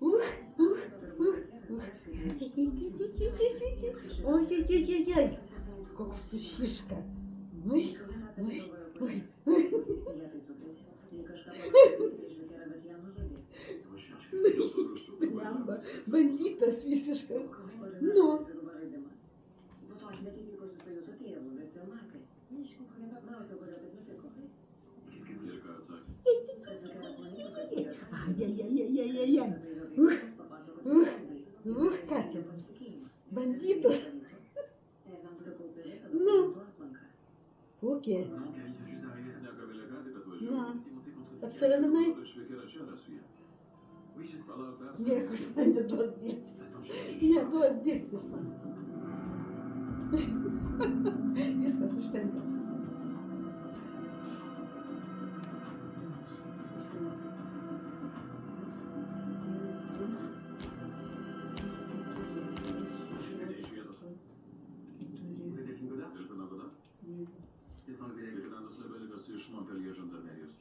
Ух, ух, ух, ух. Ой-ой-ой-ой-ой. Kokstuşişka. Uy, uy, uy, uy. Blemba, banditas visiškas. Nu. Ai-ai-ai-ai-ai-ai. Katė. Banditas. Nu. Kokie? Na. Apsiraminai? Niekas man neduos dirbti. Neduos dirbti man. Viskas užtenka. Leitenantas Lebelikas iš Montpellier žandarmerijos.